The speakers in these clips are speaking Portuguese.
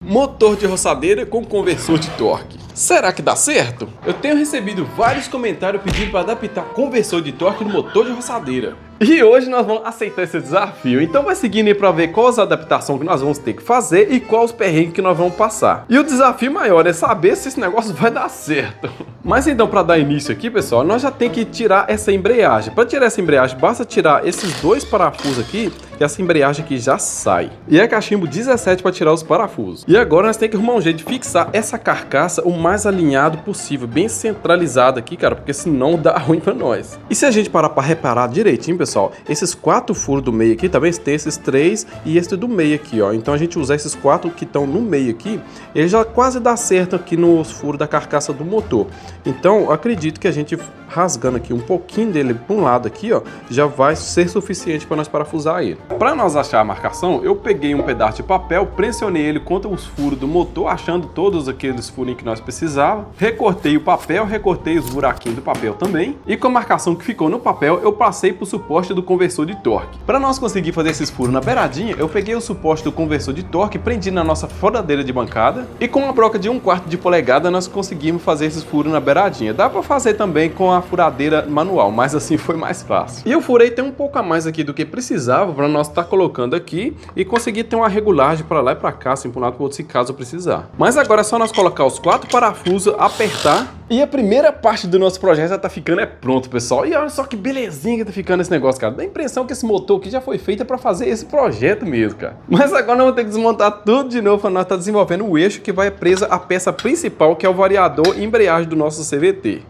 Motor de roçadeira com conversor de torque. Será que dá certo? Eu tenho recebido vários comentários pedindo para adaptar conversor de torque no motor de roçadeira. E hoje nós vamos aceitar esse desafio, então vai seguindo aí para ver quais adaptações que nós vamos ter que fazer e quais os perrengues que nós vamos passar. E o desafio maior é saber se esse negócio vai dar certo. Mas então, para dar início aqui, pessoal, nós já tem que tirar essa embreagem. Para tirar essa embreagem, basta tirar esses dois parafusos aqui, que essa embreagem aqui já sai. E é cachimbo 17 para tirar os parafusos. E agora nós temos que arrumar um jeito de fixar essa carcaça o mais alinhado possível, bem centralizado aqui, cara, porque senão dá ruim para nós. E se a gente parar para reparar direitinho, pessoal, esses 4 furos do meio aqui, tá vendo? Tem esses 3 e este do meio aqui, ó. Então a gente usar esses 4 que estão no meio aqui, ele já quase dá certo aqui nos furos da carcaça do motor. Então acredito que a gente rasgando aqui um pouquinho dele para um lado aqui, ó, já vai ser suficiente para nós parafusar ele. Para nós achar a marcação, eu peguei um pedaço de papel, pressionei ele contra os furos do motor, achando todos aqueles furinhos que nós precisávamos, recortei o papel, recortei os buraquinhos do papel também, e com a marcação que ficou no papel, eu passei para o suporte do conversor de torque. Para nós conseguir fazer esses furos na beiradinha, eu peguei o suporte do conversor de torque, prendi na nossa furadeira de bancada, e com uma broca de 1/4 de polegada, nós conseguimos fazer esses furos na beiradinha. Dá para fazer também com a furadeira manual, mas assim foi mais fácil. E eu furei até um pouco a mais aqui do que precisava para nós estar colocando aqui e conseguir ter uma regulagem para lá e para cá, assim, para um lado para o outro, se caso precisar. Mas agora é só nós colocar os 4 parafusos, apertar, e a primeira parte do nosso projeto já tá ficando pronto, pessoal. E olha só que belezinha que tá ficando esse negócio, cara. Dá a impressão que esse motor aqui já foi feito para fazer esse projeto mesmo, cara. Mas agora nós vamos ter que desmontar tudo de novo para nós estar desenvolvendo o eixo que vai presa a peça principal, que é o variador e embreagem do nosso CVT.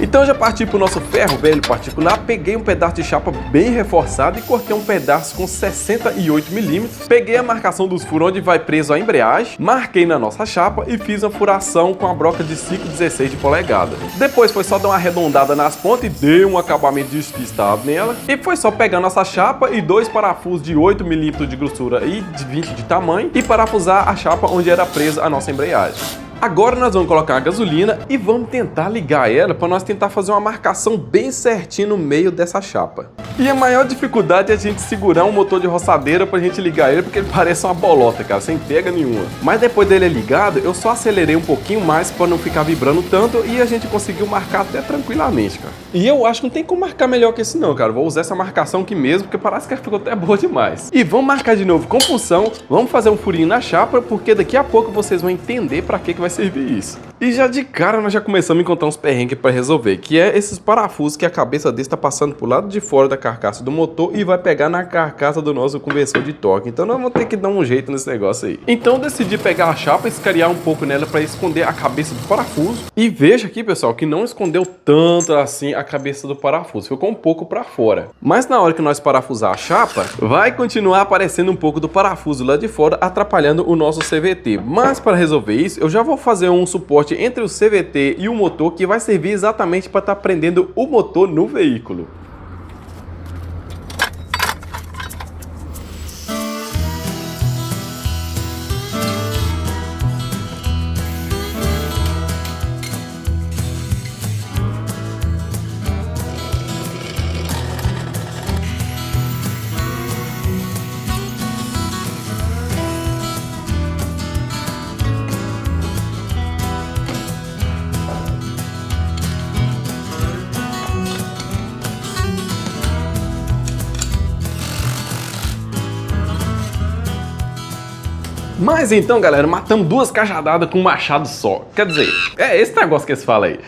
Então eu já parti para o nosso ferro velho particular, peguei um pedaço de chapa bem reforçado e cortei um pedaço com 68 mm, peguei a marcação dos furos onde vai preso a embreagem, marquei na nossa chapa e fiz uma furação com a broca de 5/16 de polegada. Depois foi só dar uma arredondada nas pontas e dei um acabamento despistado nela, e foi só pegar nossa chapa e 2 parafusos de 8 mm de grossura e de 20 de tamanho e parafusar a chapa onde era presa a nossa embreagem. Agora nós vamos colocar a gasolina e vamos tentar ligar ela para nós tentar fazer uma marcação bem certinha no meio dessa chapa. E a maior dificuldade é a gente segurar um motor de roçadeira para a gente ligar ele, porque ele parece uma bolota, cara, sem pega nenhuma. Mas depois dele ligado, eu só acelerei um pouquinho mais para não ficar vibrando tanto e a gente conseguiu marcar até tranquilamente, cara. E eu acho que não tem como marcar melhor que esse não, cara. Vou usar essa marcação aqui mesmo, porque parece que ficou até boa demais. E vamos marcar de novo com função, vamos fazer um furinho na chapa, porque daqui a pouco vocês vão entender para que vai servir isso. E já de cara nós já começamos a encontrar uns perrengues para resolver, que é esses parafusos que a cabeça desse está passando pro lado de fora da carcaça do motor e vai pegar na carcaça do nosso conversor de torque. Então nós vamos ter que dar um jeito nesse negócio aí. Então eu decidi pegar a chapa e escariar um pouco nela para esconder a cabeça do parafuso. E veja aqui, pessoal, que não escondeu tanto assim a cabeça do parafuso, ficou um pouco para fora. Mas na hora que nós parafusar a chapa, vai continuar aparecendo um pouco do parafuso lá de fora, atrapalhando o nosso CVT. Mas para resolver isso, eu já vou fazer um suporte entre o CVT e o motor que vai servir exatamente para estar prendendo o motor no veículo. Mas então, galera, matamos 2 cajadadas com um machado só. Quer dizer, é esse negócio que eles falam aí.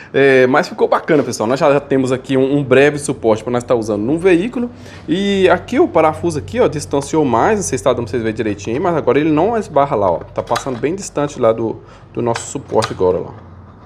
Mas ficou bacana, pessoal. Nós já temos aqui um breve suporte para nós estar usando num veículo. E aqui o parafuso aqui, ó, distanciou mais. Não sei se está dando para vocês verem direitinho, mas agora ele não esbarra lá, ó. Tá passando bem distante lá do nosso suporte agora, lá.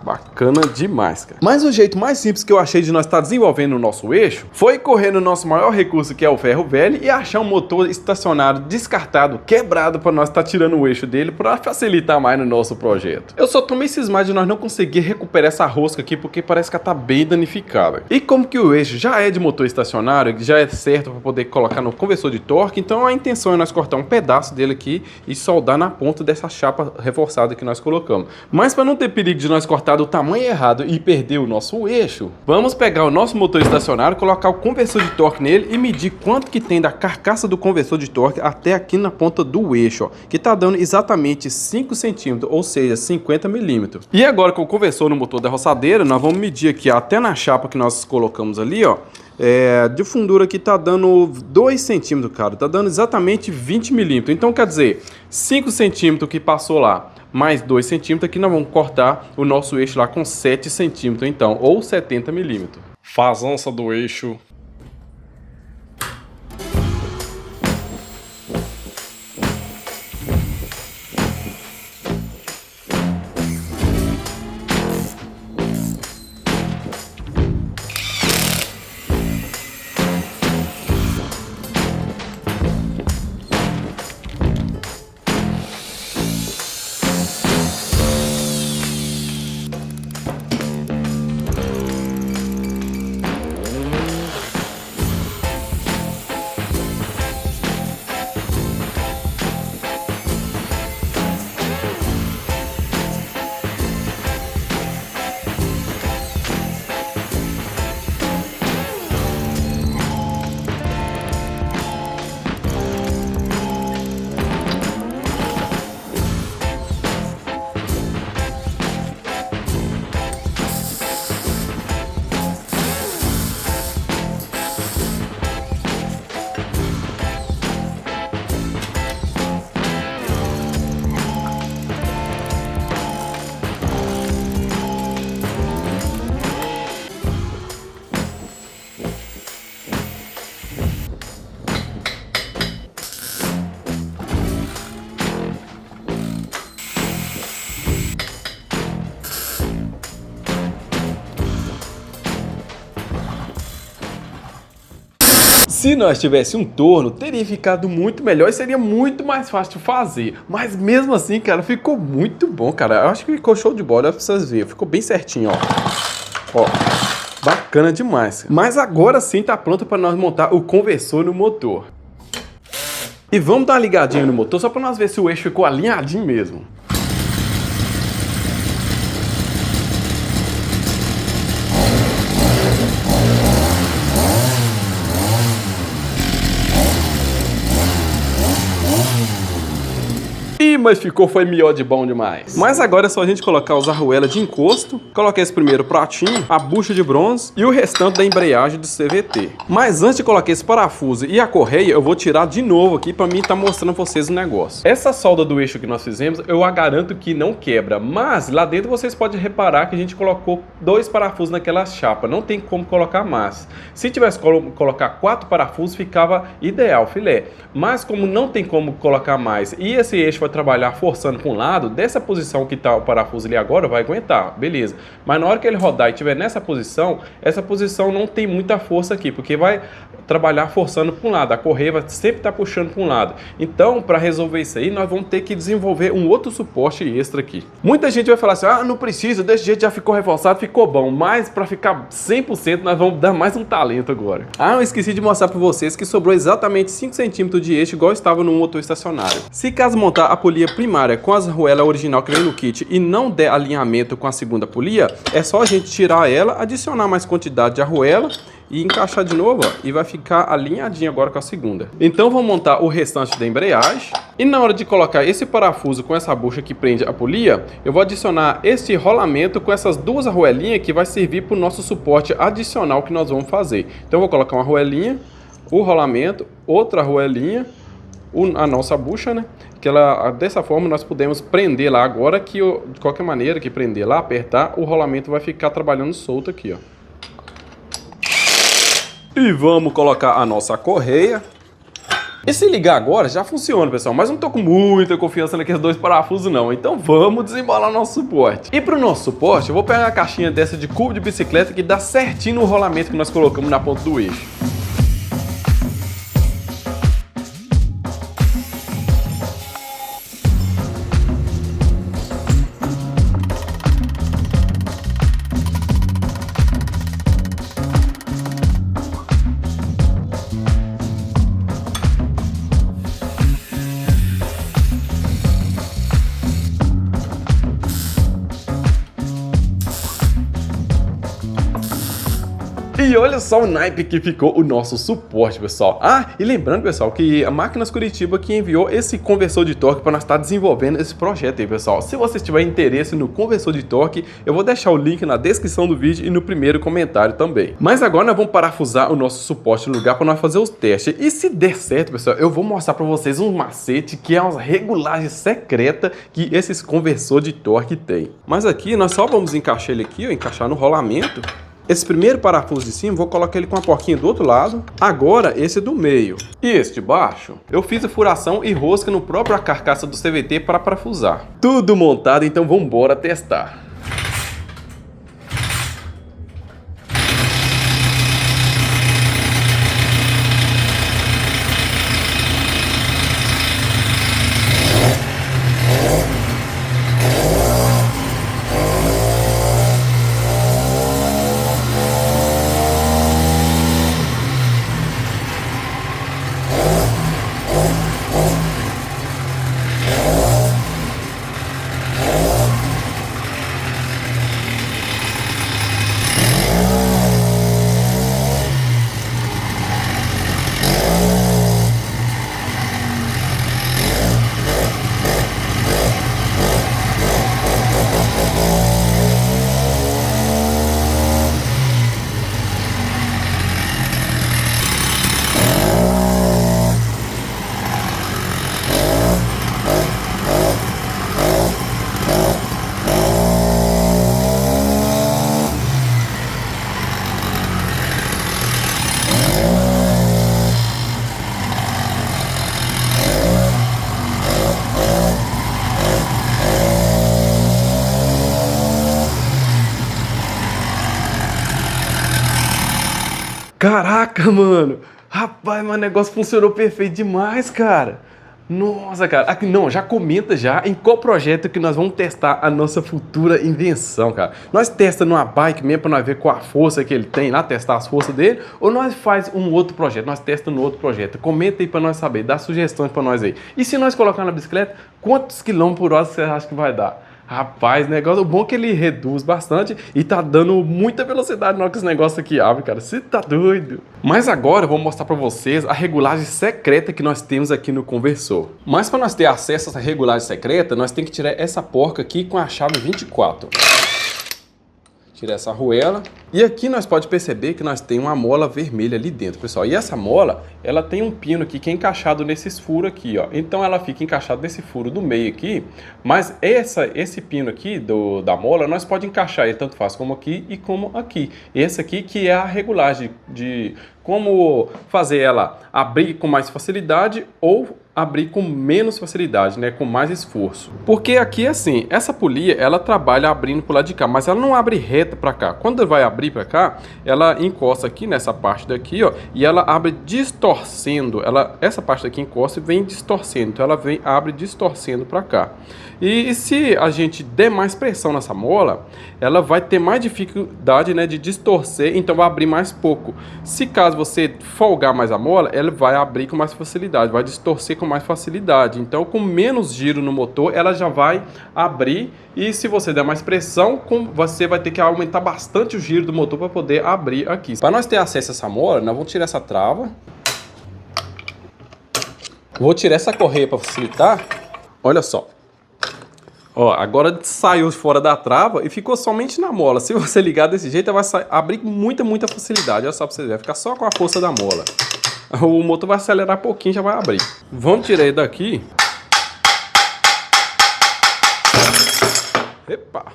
Bacana demais, cara. Mas o jeito mais simples que eu achei de nós estar desenvolvendo o nosso eixo foi correr no nosso maior recurso, que é o ferro velho, e achar um motor estacionário descartado, quebrado, para nós estar tirando o eixo dele para facilitar mais no nosso projeto. Eu só tomei cismado de nós não conseguir recuperar essa rosca aqui, porque parece que ela tá bem danificada. E como que o eixo já é de motor estacionário, já é certo para poder colocar no conversor de torque, então a intenção é nós cortar um pedaço dele aqui e soldar na ponta dessa chapa reforçada que nós colocamos. Mas para não ter perigo de nós cortar colocado o tamanho errado e perder o nosso eixo, vamos pegar o nosso motor estacionário, colocar o conversor de torque nele e medir quanto que tem da carcaça do conversor de torque até aqui na ponta do eixo, ó, que tá dando exatamente 5 centímetros, ou seja, 50 milímetros. E agora com o conversor no motor da roçadeira, nós vamos medir aqui até na chapa que nós colocamos ali, ó, de fundura que tá dando 2 centímetros, cara, tá dando exatamente 20 milímetros. Então quer dizer, 5 centímetros que passou lá, mais 2 centímetros, aqui nós vamos cortar o nosso eixo lá com 7 centímetros, então, ou 70 milímetros. Fasança do eixo. Se nós tivéssemos um torno, teria ficado muito melhor e seria muito mais fácil de fazer. Mas mesmo assim, cara, ficou muito bom, cara. Eu acho que ficou show de bola, pra vocês verem. Ficou bem certinho, ó. Ó, bacana demais. Mas agora sim tá pronto para nós montar o conversor no motor. E vamos dar uma ligadinha no motor só para nós ver se o eixo ficou alinhadinho mesmo. Mas foi melhor de bom demais. Mas agora é só a gente colocar os arruelas de encosto, colocar esse primeiro pratinho, a bucha de bronze e o restante da embreagem do CVT. Mas antes de colocar esse parafuso e a correia, eu vou tirar de novo aqui para mim estar mostrando pra vocês o negócio. Essa solda do eixo que nós fizemos, eu a garanto que não quebra, mas lá dentro vocês podem reparar que a gente colocou 2 parafusos naquela chapa, não tem como colocar mais. Se tivesse colocar 4 parafusos, ficava ideal, filé. Mas como não tem como colocar mais e esse eixo vai trabalhar forçando para um lado, dessa posição que está o parafuso ali agora vai aguentar, beleza. Mas na hora que ele rodar e estiver nessa posição, essa posição não tem muita força aqui, porque vai trabalhar forçando para um lado, a correia vai sempre estar puxando para um lado. Então, para resolver isso aí, nós vamos ter que desenvolver um outro suporte extra aqui. Muita gente vai falar assim, ah, não precisa, desse jeito já ficou reforçado, ficou bom, mas para ficar 100% nós vamos dar mais um talento agora. Ah, eu esqueci de mostrar para vocês que sobrou exatamente 5 centímetros de eixo igual estava no motor estacionário. Se caso montar a polia primária com as arruelas original que vem no kit e não der alinhamento com a segunda polia, é só a gente tirar ela, adicionar mais quantidade de arruela e encaixar de novo, ó, e vai ficar alinhadinho agora com a segunda. Então vou montar o restante da embreagem e na hora de colocar esse parafuso com essa bucha que prende a polia, eu vou adicionar este rolamento com essas 2 arruelinhas que vai servir para o nosso suporte adicional que nós vamos fazer. Então eu vou colocar uma arruelinha, o rolamento, outra arruelinha, a nossa bucha, né? Que ela, dessa forma nós podemos prender lá agora que de qualquer maneira que prender lá, apertar, o rolamento vai ficar trabalhando solto aqui, ó. E vamos colocar a nossa correia. E se ligar agora já funciona, pessoal, mas não tô com muita confiança naqueles 2 parafusos não, então vamos desembolar nosso suporte. E pro nosso suporte eu vou pegar uma caixinha dessa de cubo de bicicleta que dá certinho no rolamento que nós colocamos na ponta do eixo. E olha só o naipe que ficou o nosso suporte, pessoal. Ah, e lembrando, pessoal, que a Máquinas Curitiba que enviou esse conversor de torque para nós estar desenvolvendo esse projeto aí, pessoal. Se você tiver interesse no conversor de torque, eu vou deixar o link na descrição do vídeo e no primeiro comentário também. Mas agora nós vamos parafusar o nosso suporte no lugar para nós fazer os testes. E se der certo, pessoal, eu vou mostrar para vocês um macete que é uma regulagem secreta que esses conversor de torque tem. Mas aqui nós só vamos encaixar ele aqui, ó, encaixar no rolamento. Esse primeiro parafuso de cima, vou colocar ele com a porquinha do outro lado. Agora, esse do meio. E esse de baixo, eu fiz a furação e rosca no próprio carcaça do CVT para parafusar. Tudo montado, então vamos embora testar. Caraca, mano! Rapaz, mas o negócio funcionou perfeito demais, cara! Nossa, cara! Aqui, não, já comenta já em qual projeto que nós vamos testar a nossa futura invenção, cara. Nós testamos numa bike mesmo pra nós ver qual a força que ele tem lá, testar as forças dele, ou nós faz um outro projeto, nós testamos no outro projeto. Comenta aí pra nós saber, dá sugestões pra nós aí. E se nós colocar na bicicleta, quantos quilômetros por hora você acha que vai dar? Rapaz, negócio bom que ele reduz bastante e tá dando muita velocidade na hora que esse negócio aqui abre, cara. Você tá doido? Mas agora eu vou mostrar pra vocês a regulagem secreta que nós temos aqui no conversor. Mas para nós ter acesso a essa regulagem secreta, nós temos que tirar essa porca aqui com a chave 24. Tirar essa arruela. E aqui nós pode perceber que nós temos uma mola vermelha ali dentro, pessoal. E essa mola, ela tem um pino aqui que é encaixado nesses furos aqui, ó. Então ela fica encaixada nesse furo do meio aqui. Mas esse pino aqui da mola, nós pode encaixar ele tanto faz como aqui e como aqui. Esse aqui que é a regulagem de como fazer ela abrir com mais facilidade ou abrir com menos facilidade, né, com mais esforço. Porque aqui assim, essa polia, ela trabalha abrindo pro lado de cá, mas ela não abre reta para cá. Quando vai abrir para cá, ela encosta aqui nessa parte daqui, ó, e ela abre distorcendo. Essa parte daqui encosta e vem distorcendo. Então ela abre distorcendo para cá. E se a gente der mais pressão nessa mola, ela vai ter mais dificuldade, né, de distorcer, então vai abrir mais pouco. Se caso você folgar mais a mola, ela vai abrir com mais facilidade, vai distorcer com mais facilidade. Então, com menos giro no motor, ela já vai abrir. E se você der mais pressão, você vai ter que aumentar bastante o giro do motor para poder abrir aqui. Para nós ter acesso a essa mola, nós vamos tirar essa trava. Vou tirar essa correia para facilitar. Olha só. Ó, agora saiu fora da trava e ficou somente na mola. Se você ligar desse jeito, ela vai abrir com muita facilidade. Olha só pra você ver, vai ficar só com a força da mola. O motor vai acelerar um pouquinho e já vai abrir. Vamos tirar ele daqui. Epa!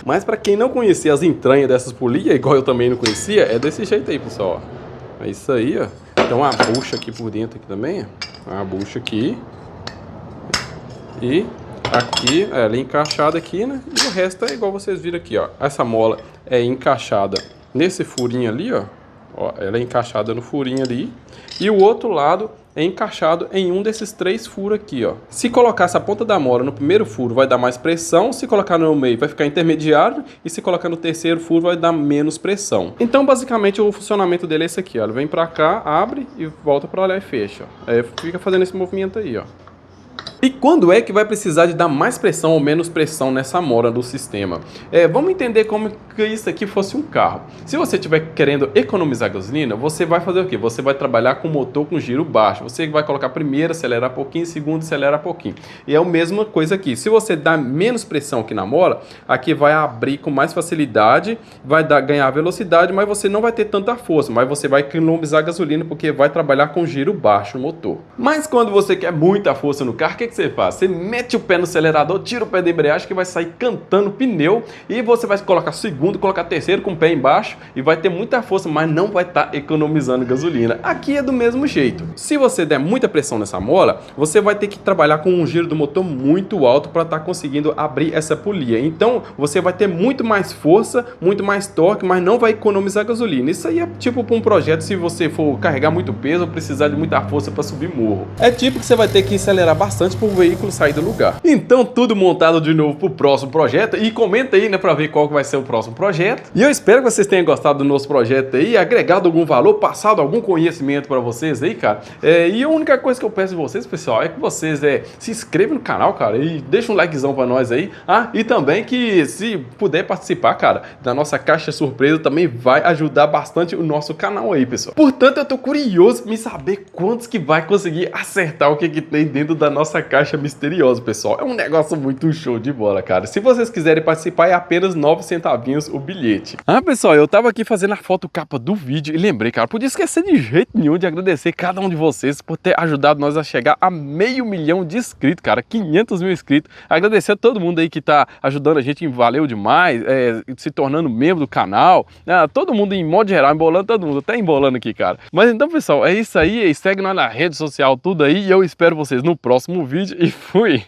Mas para quem não conhecia as entranhas dessas polias, igual eu também não conhecia, é desse jeito aí, pessoal. É isso aí, ó. Tem uma bucha aqui por dentro aqui também, ó. Uma bucha aqui. E aqui, ela é encaixada aqui, né? E o resto é igual vocês viram aqui, ó. Essa mola é encaixada nesse furinho ali, ó. Ó, ela é encaixada no furinho ali. E o outro lado é encaixado em um desses 3 furos aqui, ó. Se colocar essa ponta da mola no primeiro furo, vai dar mais pressão. Se colocar no meio, vai ficar intermediário. E se colocar no terceiro furo, vai dar menos pressão. Então, basicamente, o funcionamento dele é esse aqui, ó. Ele vem pra cá, abre e volta pra lá e fecha, ó. Aí fica fazendo esse movimento aí, ó. E quando é que vai precisar de dar mais pressão ou menos pressão nessa mola do sistema? Vamos entender como que isso aqui fosse um carro. Se você estiver querendo economizar gasolina, você vai fazer o quê? Você vai trabalhar com motor com giro baixo. Você vai colocar primeiro, acelerar pouquinho, segundo, acelerar pouquinho. E é a mesma coisa aqui. Se você dá menos pressão aqui na mola, aqui vai abrir com mais facilidade, vai ganhar velocidade, mas você não vai ter tanta força, mas você vai economizar gasolina porque vai trabalhar com giro baixo no motor. Mas quando você quer muita força no carro, o que você faz? Você mete o pé no acelerador, tira o pé da embreagem que vai sair cantando pneu e você vai colocar segundo, colocar terceiro com o pé embaixo e vai ter muita força, mas não vai estar economizando gasolina. Aqui é do mesmo jeito. Se você der muita pressão nessa mola, você vai ter que trabalhar com um giro do motor muito alto para estar conseguindo abrir essa polia. Então você vai ter muito mais força, muito mais torque, mas não vai economizar gasolina. Isso aí é tipo para um projeto se você for carregar muito peso ou precisar de muita força para subir morro. É tipo que você vai ter que acelerar bastante para o veículo sair do lugar. Então tudo montado de novo para o próximo projeto e comenta aí, né, para ver qual que vai ser o próximo projeto. E eu espero que vocês tenham gostado do nosso projeto aí, agregado algum valor, passado algum conhecimento para vocês aí, cara. E a única coisa que eu peço de vocês, pessoal, é que vocês se inscrevam no canal, cara, e deixa um likezão para nós aí. E também que se puder participar, cara, da nossa caixa surpresa também vai ajudar bastante o nosso canal aí, pessoal. Portanto, eu tô curioso em saber quantos que vai conseguir acertar o que tem dentro da nossa caixa misteriosa, pessoal. É um negócio muito show de bola, cara. Se vocês quiserem participar, é apenas 9 centavinhos o bilhete. Pessoal, eu tava aqui fazendo a foto capa do vídeo e lembrei, cara, podia esquecer de jeito nenhum de agradecer cada um de vocês por ter ajudado nós a chegar a 500 mil de inscritos, cara, 500 mil inscritos. Agradecer a todo mundo aí que tá ajudando a gente, valeu demais, se tornando membro do canal, todo mundo em modo geral, embolando todo mundo, até embolando aqui, cara. Mas então, pessoal, é isso aí, segue nós na rede social, tudo aí, e eu espero vocês no próximo vídeo e fui!